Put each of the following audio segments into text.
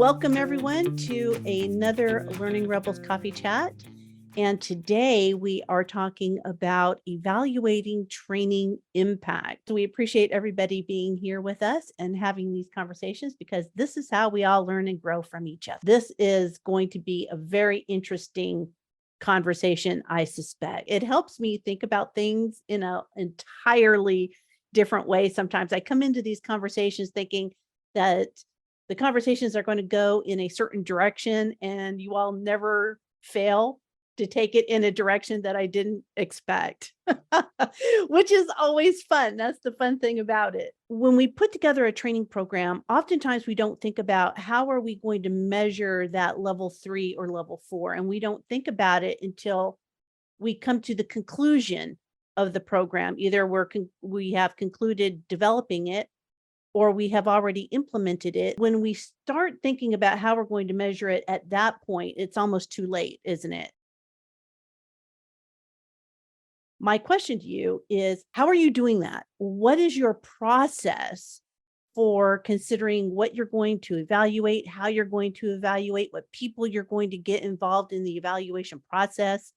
Welcome everyone to another Learning Rebels Coffee Chat. And today we are talking about evaluating training impact. We appreciate everybody being here with us and having these conversations because this is how we all learn and grow from each other. This is going to be a very interesting conversation, I suspect. It helps me think about things in an entirely different way. Sometimes I come into these conversations thinking that the conversations are going to go in a certain direction and you all never fail to take it in a direction that I didn't expect, which is always fun. That's the fun thing about it. When we put together a training program, oftentimes we don't think about how are we going to measure that level 3 or level 4. And we don't think about it until we come to the conclusion of the program. Either we have concluded developing it or we have already implemented it. When we start thinking about how we're going to measure it at that point, it's almost too late, isn't it? My question to you is, how are you doing that? What is your process for considering what you're going to evaluate, how you're going to evaluate, what people you're going to get involved in the evaluation process?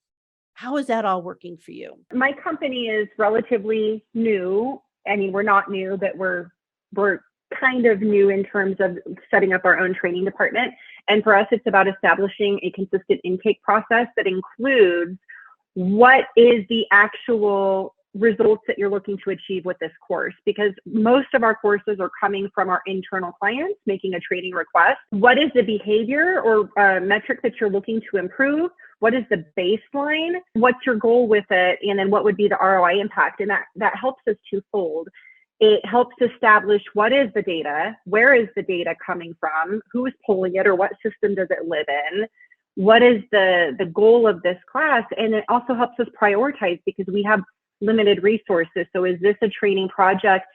How is that all working for you? My company is relatively new. I mean, we're not new, but we're kind of new in terms of setting up our own training department. And for us, it's about establishing a consistent intake process that includes what is the actual results that you're looking to achieve with this course, because most of our courses are coming from our internal clients making a training request. What is the behavior or metric that you're looking to improve? What is the baseline? What's your goal with it? And then what would be the ROI impact? And that helps us twofold. It helps establish what is the data, where is the data coming from, who is pulling it, or what system does it live in, what is the goal of this class, and it also helps us prioritize because we have limited resources. So is this a training project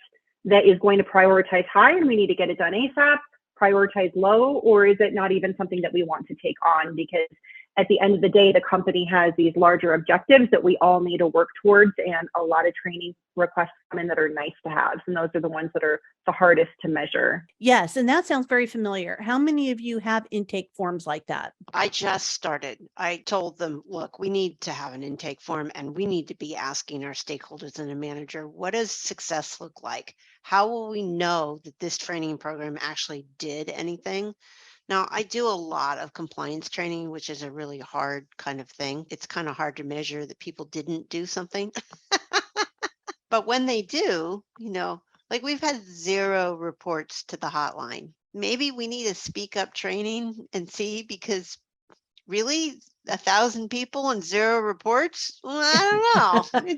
that is going to prioritize high and we need to get it done ASAP, prioritize low, or is it not even something that we want to take on? Because at the end of the day, the company has these larger objectives that we all need to work towards, and a lot of training requests come in that are nice to have, and those are the ones that are the hardest to measure. Yes, and that sounds very familiar. How many of you have intake forms like that? I just started. I told them, look, we need to have an intake form and we need to be asking our stakeholders and a manager, what does success look like? How will we know that this training program actually did anything? Now, I do a lot of compliance training, which is a really hard kind of thing. It's kind of hard to measure that people didn't do something. But when they do, like we've had 0 reports to the hotline. Maybe we need a speak up training and see, because really 1,000 people and 0 reports? Well, I don't know.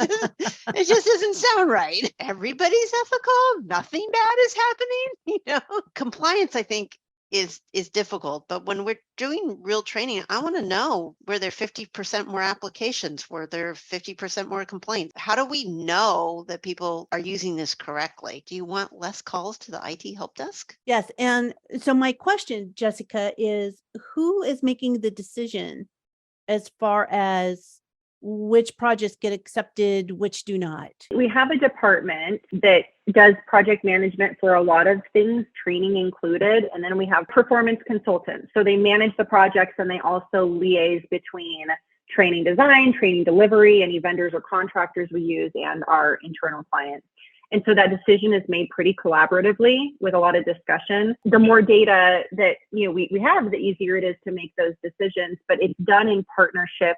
It just doesn't sound right. Everybody's ethical. Nothing bad is happening. Compliance, I think, is difficult, but when we're doing real training, I want to know, were there 50% more applications? Were there 50% more complaints? How do we know that people are using this correctly? Do you want less calls to the IT help desk? Yes. And so my question, Jessica, is who is making the decision as far as which projects get accepted, which do not? We have a department that does project management for a lot of things, training included, and then we have performance consultants. So they manage the projects and they also liaise between training design, training delivery, any vendors or contractors we use, and our internal clients. And so that decision is made pretty collaboratively with a lot of discussion. The more data that we have, the easier it is to make those decisions, but it's done in partnership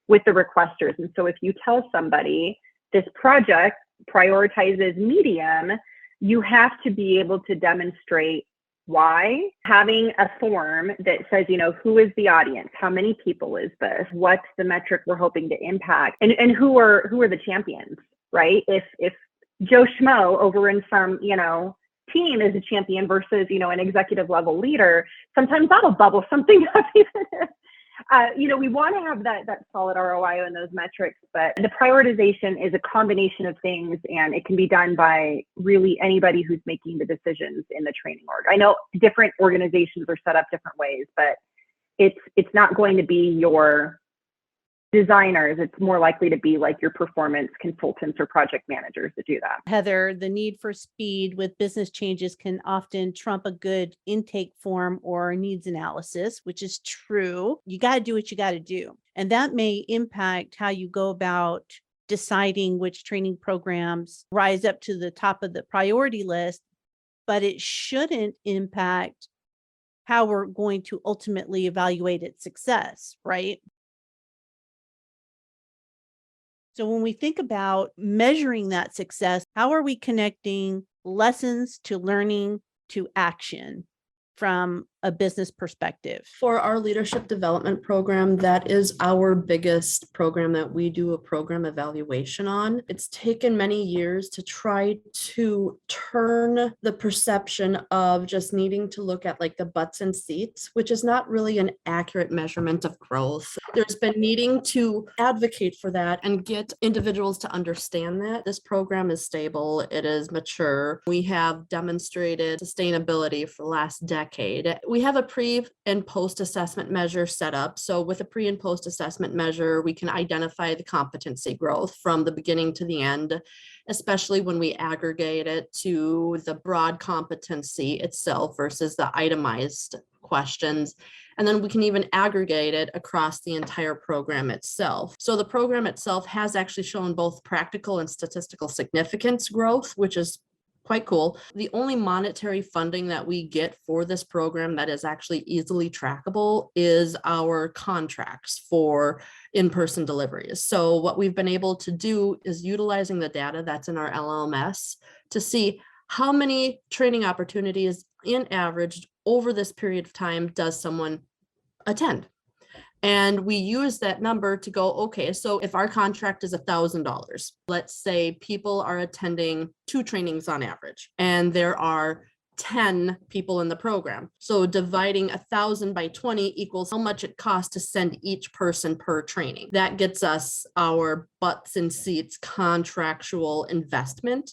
with the requesters. And so if you tell somebody this project prioritizes medium, you have to be able to demonstrate why. Having a form that says, who is the audience? How many people is this? What's the metric we're hoping to impact? And who are the champions, right? If Joe Schmo over in some, team is a champion versus, an executive level leader, sometimes that'll bubble something up even if we want to have that solid ROI on those metrics, but the prioritization is a combination of things, and it can be done by really anybody who's making the decisions in the training org. I know different organizations are set up different ways, but it's not going to be your designers. It's more likely to be like your performance consultants or project managers that do that. Heather, the need for speed with business changes can often trump a good intake form or needs analysis, which is true. You got to do what you got to do. And that may impact how you go about deciding which training programs rise up to the top of the priority list, but it shouldn't impact how we're going to ultimately evaluate its success, right? So when we think about measuring that success, how are we connecting lessons to learning to action from a business perspective? For our leadership development program, that is our biggest program that we do a program evaluation on. It's taken many years to try to turn the perception of just needing to look at like the butts and seats, which is not really an accurate measurement of growth. There's been needing to advocate for that and get individuals to understand that this program is stable, it is mature. We have demonstrated sustainability for the last decade. We have a pre and post assessment measure set up. So with a pre and post assessment measure, we can identify the competency growth from the beginning to the end, especially when we aggregate it to the broad competency itself versus the itemized questions. And then we can even aggregate it across the entire program itself. So the program itself has actually shown both practical and statistical significance growth, which is quite cool. The only monetary funding that we get for this program that is actually easily trackable is our contracts for in-person deliveries. So what we've been able to do is utilizing the data that's in our LLMS to see how many training opportunities in average over this period of time does someone attend. And we use that number to go, okay, so if our contract is $1,000, let's say people are attending 2 trainings on average, and there are 10 people in the program. So dividing 1,000 by 20 equals how much it costs to send each person per training. That gets us our butts and seats contractual investment.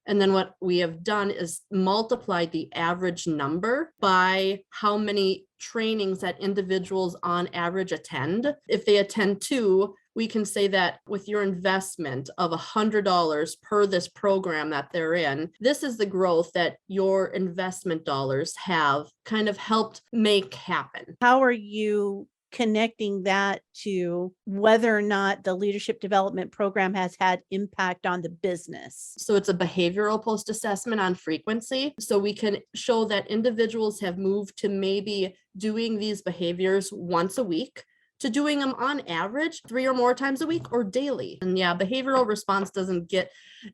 And then what we have done is multiplied the average number by how many trainings that individuals on average attend. If they attend 2, we can say that with your investment of $100 per this program that they're in, this is the growth that your investment dollars have kind of helped make happen. How are you connecting that to whether or not the leadership development program has had impact on the business? So it's a behavioral post-assessment on frequency. So we can show that individuals have moved to maybe doing these behaviors once a week to doing them on average 3 or more times a week or daily. And yeah, behavioral response doesn't get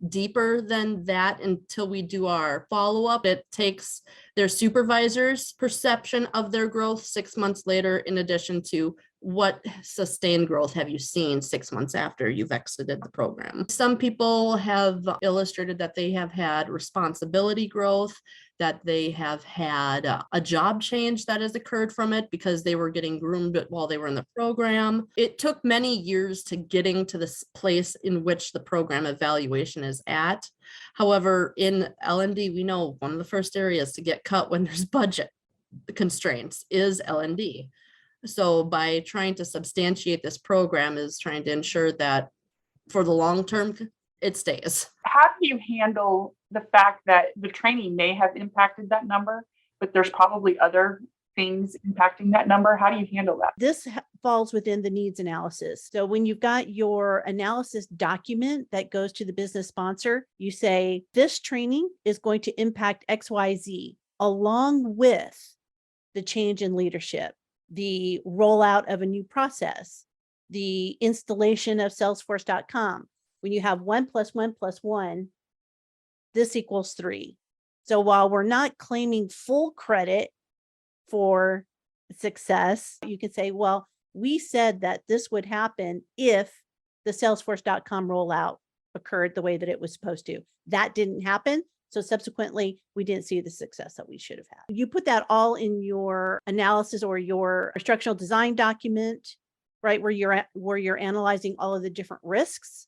deeper than that until we do our follow-up. It takes their supervisor's perception of their growth 6 months later, in addition to what sustained growth have you seen 6 months after you've exited the program. Some people have illustrated that they have had responsibility growth, that they have had a job change that has occurred from it because they were getting groomed while they were in the program. It took many years to getting to this place in which the program evaluation is at. However, in L&D, we know one of the first areas to get cut when there's budget constraints is L&D. So by trying to substantiate this program is trying to ensure that for the long term, it stays. How do you handle the fact that the training may have impacted that number, but there's probably other things impacting that number? How do you handle that? This falls within the needs analysis. So when you've got your analysis document that goes to the business sponsor, you say, this training is going to impact XYZ along with the change in leadership, the rollout of a new process, the installation of Salesforce.com. When you have 1 + 1 + 1, this equals 3. So while we're not claiming full credit for success, you can say, well, we said that this would happen if the Salesforce.com rollout occurred the way that it was supposed to. That didn't happen. So subsequently, we didn't see the success that we should have had. You put that all in your analysis or your instructional design document, right? Where you're analyzing all of the different risks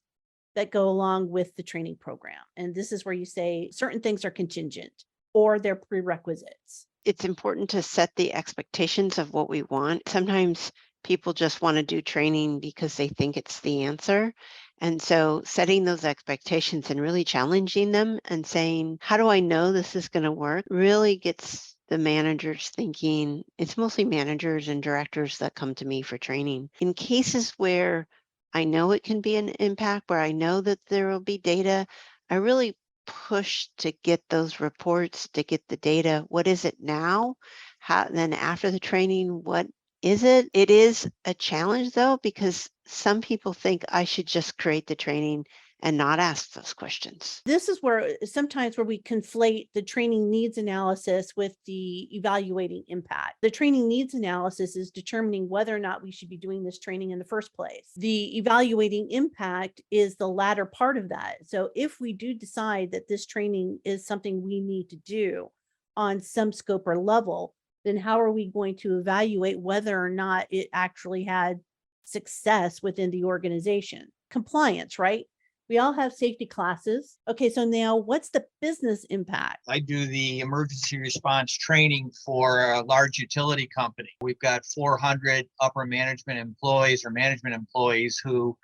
that go along with the training program. And this is where you say certain things are contingent or they're prerequisites. It's important to set the expectations of what we want. Sometimes people just want to do training because they think it's the answer. And so setting those expectations and really challenging them and saying, how do I know this is going to work, really gets the managers thinking. It's mostly managers and directors that come to me for training. In cases where I know it can be an impact, where I know that there will be data, I really push to get those reports, to get the data. What is it now? How then after the training, what is it? It is a challenge though, because some people think I should just create the training and not ask those questions. This is where sometimes where we conflate the training needs analysis with the evaluating impact. The training needs analysis is determining whether or not we should be doing this training in the first place. The evaluating impact is the latter part of that. So if we do decide that this training is something we need to do on some scope or level, then how are we going to evaluate whether or not it actually had success within the organization? Compliance, right? We all have safety classes. Okay, so now what's the business impact? I do the emergency response training for a large utility company. We've got 400 upper management employees or management employees who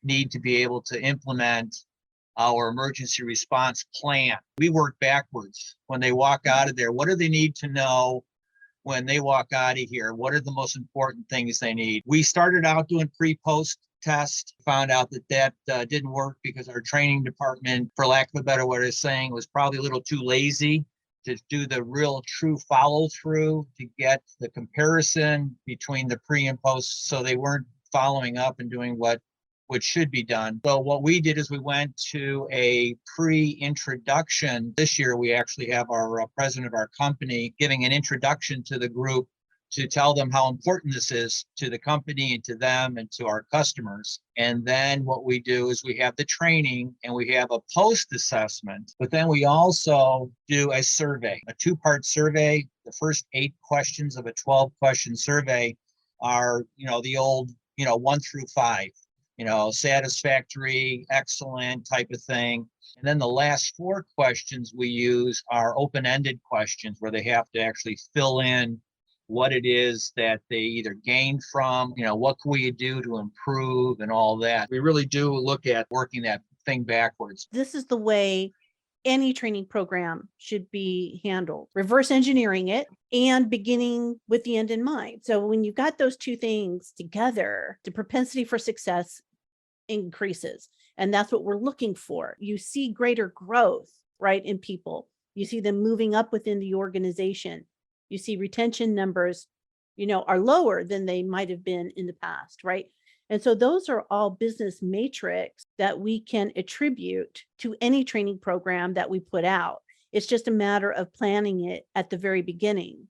need to be able to implement our emergency response plan. We work backwards. When they walk out of there, what do they need to know when they walk out of here? What are the most important things they need? We started out doing pre-post test, found out that didn't work because our training department, for lack of a better way of saying, was probably a little too lazy to do the real true follow through to get the comparison between the pre and post. So they weren't following up and doing what should be done. So what we did is we went to a pre-introduction. This year, we actually have our president of our company giving an introduction to the group to tell them how important this is to the company and to them and to our customers. And then what we do is we have the training and we have a post assessment, but then we also do a survey, a 2-part survey. The first 8 questions of a 12-question survey are, the old, 1 through 5, satisfactory, excellent type of thing. And then the last 4 questions we use are open-ended questions where they have to actually fill in what it is that they either gained from, what can we do to improve and all that. We really do look at working that thing backwards. This is the way any training program should be handled, reverse engineering it and beginning with the end in mind. So when you've got those two things together, the propensity for success increases. And that's what we're looking for. You see greater growth, right, in people. You see them moving up within the organization. You see retention numbers, are lower than they might have been in the past, right? And so those are all business metrics that we can attribute to any training program that we put out. It's just a matter of planning it at the very beginning.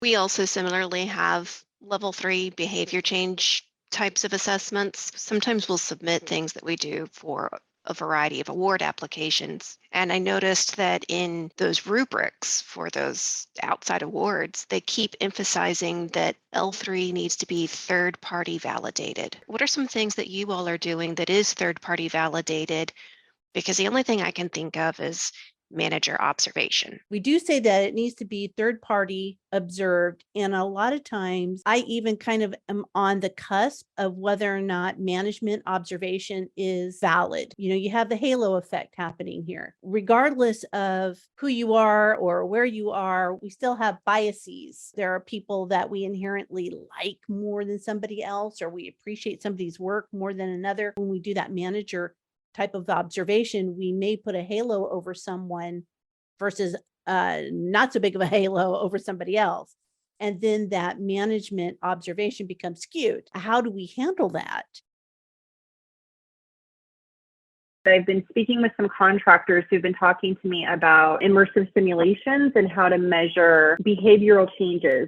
We also similarly have level 3 behavior change types of assessments. Sometimes we'll submit things that we do for a variety of award applications. And I noticed that in those rubrics for those outside awards, they keep emphasizing that L3 needs to be third-party validated. What are some things that you all are doing that is third-party validated? Because the only thing I can think of is manager observation. We do say that it needs to be third party observed. And a lot of times I even kind of am on the cusp of whether or not management observation is valid. You have the halo effect happening here. Regardless of who you are or where you are, we still have biases. There are people that we inherently like more than somebody else, or we appreciate somebody's work more than another. When we do that manager type of observation, we may put a halo over someone versus not so big of a halo over somebody else. And then that management observation becomes skewed. How do we handle that? I've been speaking with some contractors who've been talking to me about immersive simulations and how to measure behavioral changes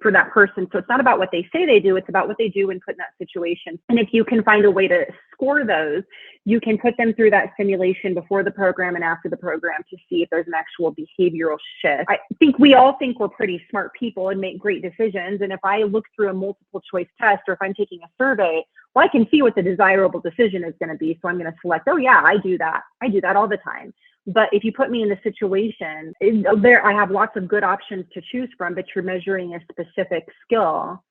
for that person. So it's not about what they say they do, it's about what they do when put in that situation. And if you can find a way to score those, you can put them through that simulation before the program and after the program to see if there's an actual behavioral shift. I think we all think we're pretty smart people and make great decisions. And if I look through a multiple choice test, or if I'm taking a survey, well, I can see what the desirable decision is going to be. So I'm going to select, oh yeah, I do that. I do that all the time. But if you put me in the situation, I have lots of good options to choose from, but you're measuring a specific skill,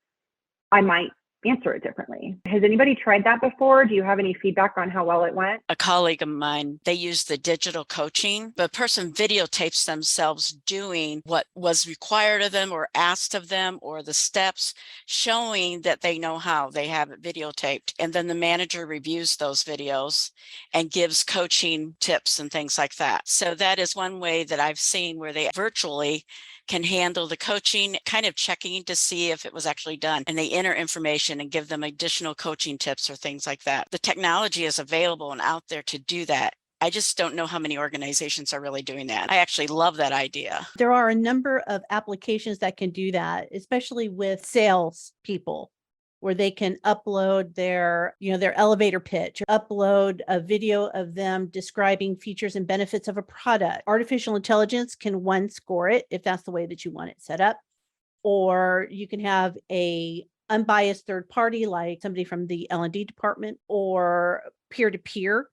I might answer it differently. Has anybody tried that before? Do you have any feedback on how well it went? A colleague of mine, they use the digital coaching. The person videotapes themselves doing what was required of them or asked of them, or the steps, showing that they know how. They have it videotaped. And then the manager reviews those videos and gives coaching tips and things like that. So that is one way that I've seen where they virtually can handle the coaching, kind of checking to see if it was actually done. And they enter information and give them additional coaching tips or things like that. The technology is available and out there to do that. I just don't know how many organizations are really doing that. I actually love that idea. There are a number of applications that can do that, especially with sales people, where they can upload their elevator pitch, upload a video of them describing features and benefits of a product. Artificial intelligence can score it if that's the way that you want it set up, or you can have a unbiased third party like somebody from the L&D department, or peer-to-peer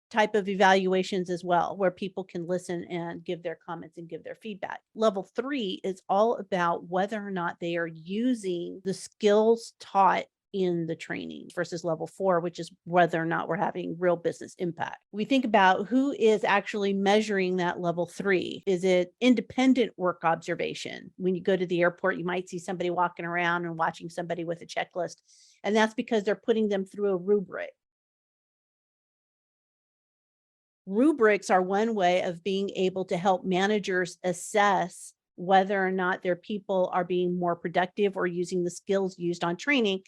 type of evaluations as well, where people can listen and give their comments and give their feedback. Level 3 is all about whether or not they are using the skills taught in the training, versus level 4, which is whether or not we're having real business impact. We think about who is actually measuring that level 3. Is it independent work observation? When you go to the airport, you might see somebody walking around and watching somebody with a checklist, and that's because they're putting them through a rubric. Rubrics are one way of being able to help managers assess whether or not their people are being more productive or using the skills used on training,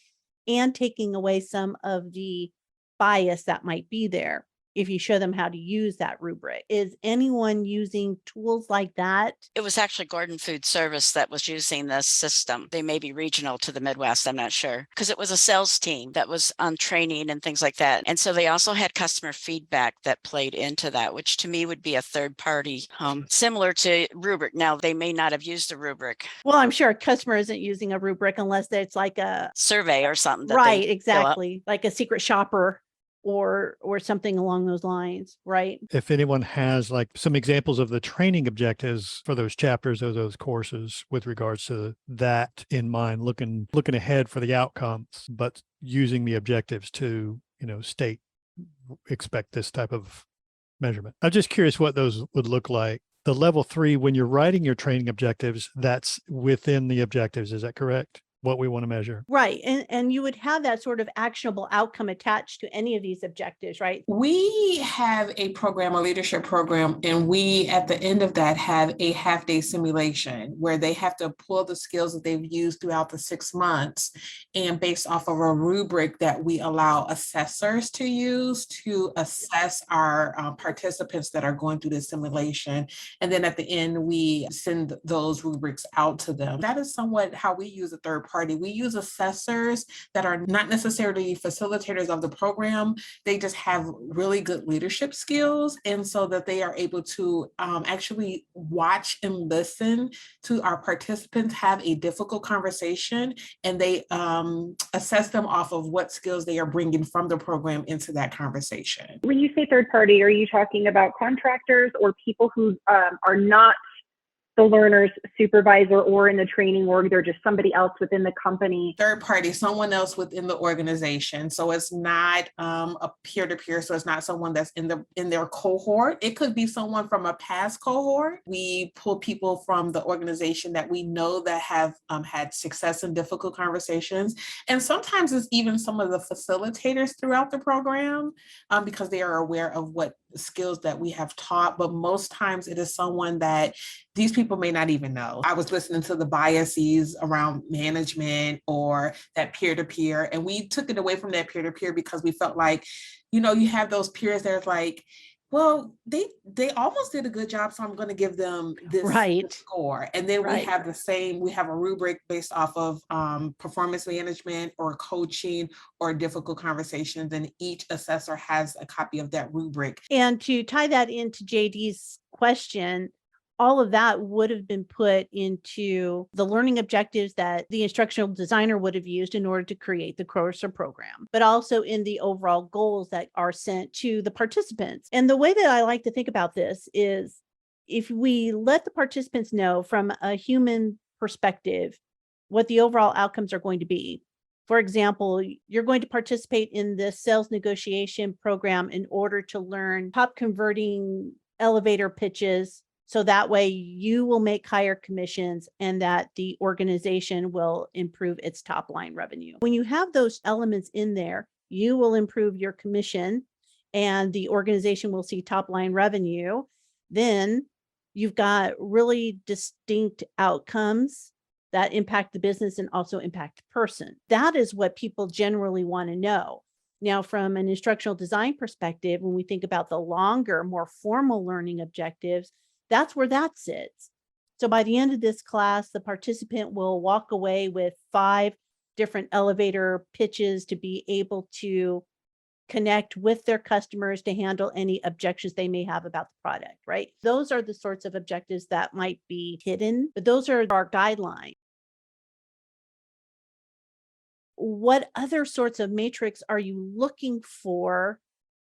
and taking away some of the bias that might be there if you show them how to use that rubric. Is anyone using tools like that? It was actually Gordon Food Service that was using this system. They may be regional to the Midwest, I'm not sure, because it was a sales team that was on training and things like that. And so they also had customer feedback that played into that, which to me would be a third party, similar to rubric. Now, they may not have used a rubric. Well, I'm sure a customer isn't using a rubric unless it's like a survey or something. That right, they exactly, like a secret shopper or something along those lines, right? If anyone has like some examples of the training objectives for those chapters or those courses with regards to that in mind, looking ahead for the outcomes, but using the objectives to, state, expect this type of measurement. I'm just curious what those would look like. The level 3, when you're writing your training objectives, that's within the objectives. Is that correct? What we want to measure. Right. And you would have that sort of actionable outcome attached to any of these objectives, right? We have a program, a leadership program, and we, at the end of that, have a half-day simulation where they have to pull the skills that they've used throughout the 6 months, and based off of a rubric that we allow assessors to use to assess our participants that are going through the simulation. And then at the end, we send those rubrics out to them. That is somewhat how we use a third party. We use assessors that are not necessarily facilitators of the program. They just have really good leadership skills, and so that they are able to actually watch and listen to our participants have a difficult conversation, and they assess them off of what skills they are bringing from the program into that conversation. When you say third party, are you talking about contractors or people who are not the learner's supervisor or in the training org? They're just somebody else within the company? Third party, someone else within the organization. So it's not a peer-to-peer. So it's not someone that's in their cohort. It could be someone from a past cohort. We pull people from the organization that we know that have had success in difficult conversations. And sometimes it's even some of the facilitators throughout the program because they are aware of what skills that we have taught, but most times it is someone that these people may not even know. I was listening to the biases around management or that peer-to-peer, and we took it away from that peer-to-peer because we felt like, you have those peers that are like, well, they almost did a good job, so I'm going to give them this score. And then we have a rubric based off of performance management or coaching or difficult conversations, and each assessor has a copy of that rubric. And to tie that into JD's question, all of that would have been put into the learning objectives that the instructional designer would have used in order to create the course or program, but also in the overall goals that are sent to the participants. And the way that I like to think about this is if we let the participants know from a human perspective what the overall outcomes are going to be. For example, you're going to participate in this sales negotiation program in order to learn top converting elevator pitches. So that way you will make higher commissions and that the organization will improve its top line revenue. When you have those elements in there, you will improve your commission and the organization will see top line revenue. Then you've got really distinct outcomes that impact the business and also impact the person. That is what people generally want to know. Now, from an instructional design perspective, when we think about the longer, more formal learning objectives, that's where that sits. So by the end of this class, the participant will walk away with 5 different elevator pitches to be able to connect with their customers to handle any objections they may have about the product, right? Those are the sorts of objectives that might be hidden, but those are our guidelines. What other sorts of matrix are you looking for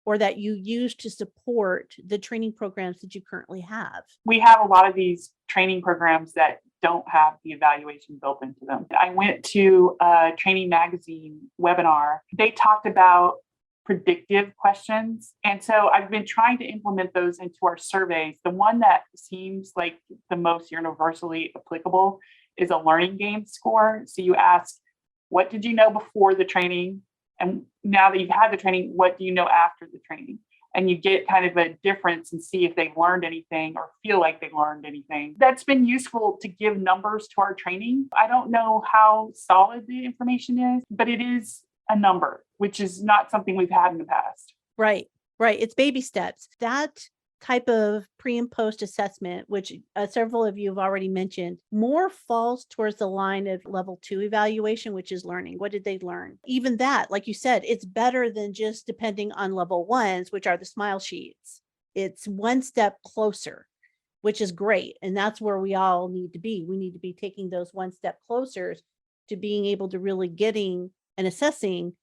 or that you use to support the training programs that you currently have? We have a lot of these training programs that don't have the evaluation built into them. I went to a training magazine webinar. They talked about predictive questions. And so I've been trying to implement those into our surveys. The one that seems like the most universally applicable is a learning game score. So you ask, what did you know before the training? And now that you've had the training, what do you know after the training? And you get kind of a difference and see if they've learned anything or feel like they've learned anything. That's been useful to give numbers to our training. I don't know how solid the information is, but it is a number, which is not something we've had in the past. Right. It's baby steps. That type of pre and post assessment, which several of you have already mentioned, more falls towards the line of level 2 evaluation, which is learning. What did they learn? Even that, like you said, it's better than just depending on level 1s, which are the smile sheets. It's one step closer, which is great. And that's where we all need to be. We need to be taking those one step closer to being able to really getting and assessing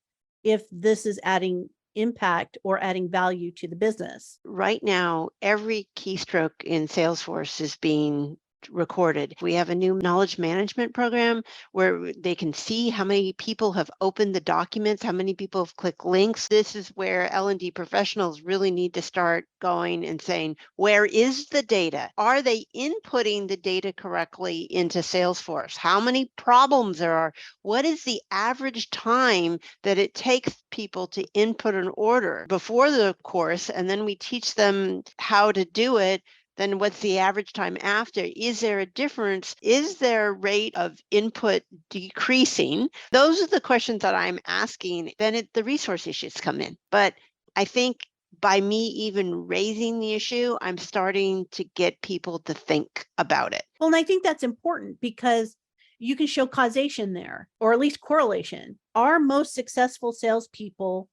if this is adding impact or adding value to the business. Right now, every keystroke in Salesforce is being recorded. We have a new knowledge management program where they can see how many people have opened the documents, how many people have clicked links. This is where L&D professionals really need to start going and saying, where is the data? Are they inputting the data correctly into Salesforce? How many problems there are? What is the average time that it takes people to input an order before the course? And then we teach them how to do it. Then what's the average time after? Is there a difference? Is their rate of input decreasing? Those are the questions that I'm asking. Then the resource issues come in. But I think by me even raising the issue, I'm starting to get people to think about it. Well, and I think that's important because you can show causation there, or at least correlation. Our most successful salespeople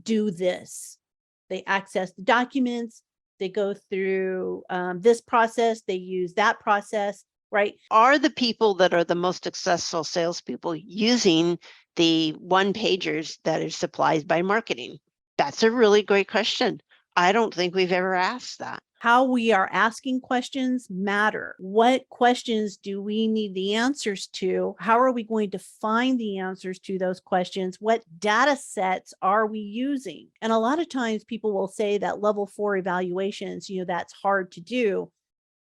do this. They access the documents. They go through this process, they use that process, right? Are the people that are the most successful salespeople using the one-pagers that are supplied by marketing? That's a really great question. I don't think we've ever asked that. How we are asking questions matter. What questions do we need the answers to? How are we going to find the answers to those questions? What data sets are we using? And a lot of times people will say that level 4 evaluations, that's hard to do.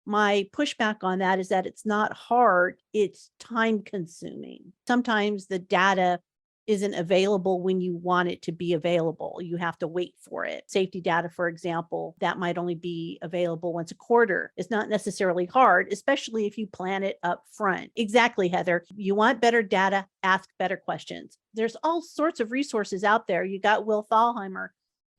My pushback on that is that it's not hard, it's time consuming. Sometimes the data isn't available when you want it to be available. You have to wait for it. Safety data, for example, that might only be available once a quarter. It's not necessarily hard, especially if you plan it up front. Exactly, Heather. You want better data, ask better questions. There's all sorts of resources out there. You got Will Thalheimer,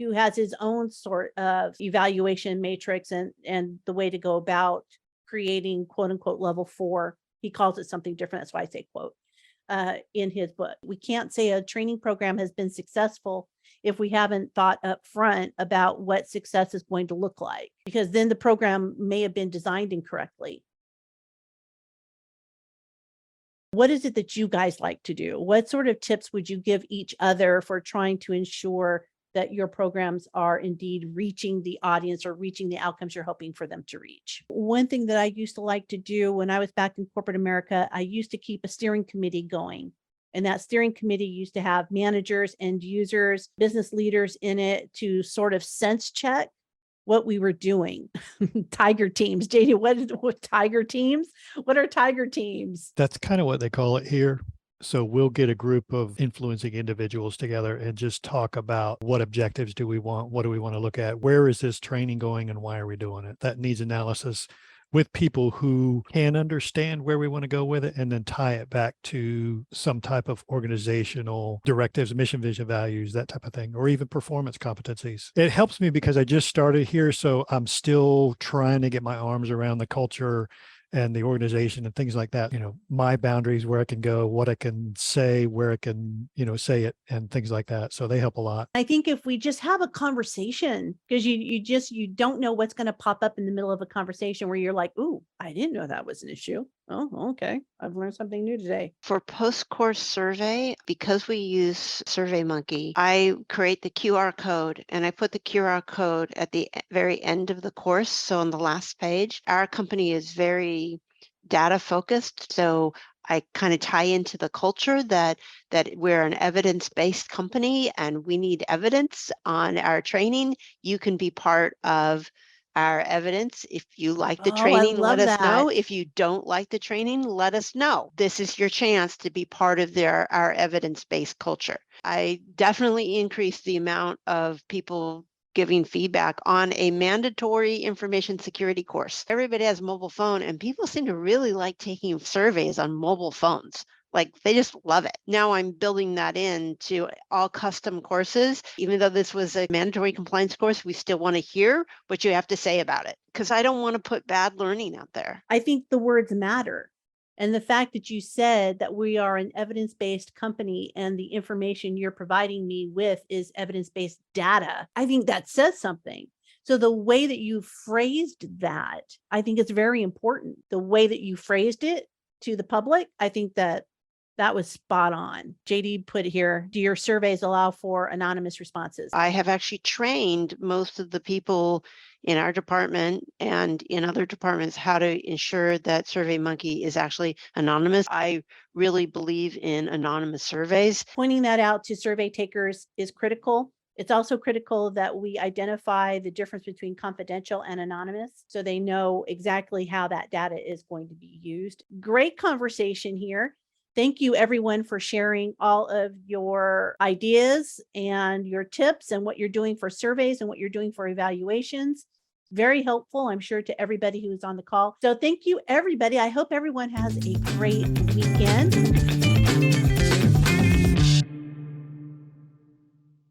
who has his own sort of evaluation matrix and the way to go about creating quote unquote level 4. He calls it something different. That's why I say quote. In his book. We can't say a training program has been successful if we haven't thought up front about what success is going to look like, because then the program may have been designed incorrectly. What is it that you guys like to do? What sort of tips would you give each other for trying to ensure that your programs are indeed reaching the audience or reaching the outcomes you're hoping for them to reach? One thing that I used to like to do when I was back in corporate America, I used to keep a steering committee going. And that steering committee used to have managers, end users, business leaders in it to sort of sense check what we were doing. Tiger teams. JD, what tiger teams? What are tiger teams? That's kind of what they call it here. So we'll get a group of influencing individuals together and just talk about what objectives do we want? What do we want to look at? Where is this training going and why are we doing it? That needs analysis with people who can understand where we want to go with it and then tie it back to some type of organizational directives, mission, vision, values, that type of thing, or even performance competencies. It helps me because I just started here, so I'm still trying to get my arms around the culture and the organization and things like that, my boundaries, where I can go, what I can say, where I can, say it and things like that. So they help a lot. I think if we just have a conversation, because you don't know what's going to pop up in the middle of a conversation where you're like, ooh, I didn't know that was an issue. Oh, okay. I've learned something new today. For post-course survey, because we use SurveyMonkey, I create the QR code and I put the QR code at the very end of the course. So on the last page, our company is very data focused. So I kind of tie into the culture that we're an evidence-based company and we need evidence on our training. You can be part of our evidence. If you like the training, let us know. If you don't like the training, let us know. This is your chance to be part of our evidence-based culture. I definitely increased the amount of people giving feedback on a mandatory information security course. Everybody has a mobile phone and people seem to really like taking surveys on mobile phones. Like they just love it. Now I'm building that into all custom courses. Even though this was a mandatory compliance course, we still want to hear what you have to say about it because I don't want to put bad learning out there. I think the words matter. And the fact that you said that we are an evidence-based company and the information you're providing me with is evidence-based data, I think that says something. So the way that you phrased that, I think it's very important. The way that you phrased it to the public, I think that was spot on. JD put here, do your surveys allow for anonymous responses? I have actually trained most of the people in our department and in other departments how to ensure that SurveyMonkey is actually anonymous. I really believe in anonymous surveys. Pointing that out to survey takers is critical. It's also critical that we identify the difference between confidential and anonymous so they know exactly how that data is going to be used. Great conversation here. Thank you everyone for sharing all of your ideas and your tips and what you're doing for surveys and what you're doing for evaluations. Very helpful, I'm sure, to everybody who is on the call. So thank you, everybody. I hope everyone has a great weekend.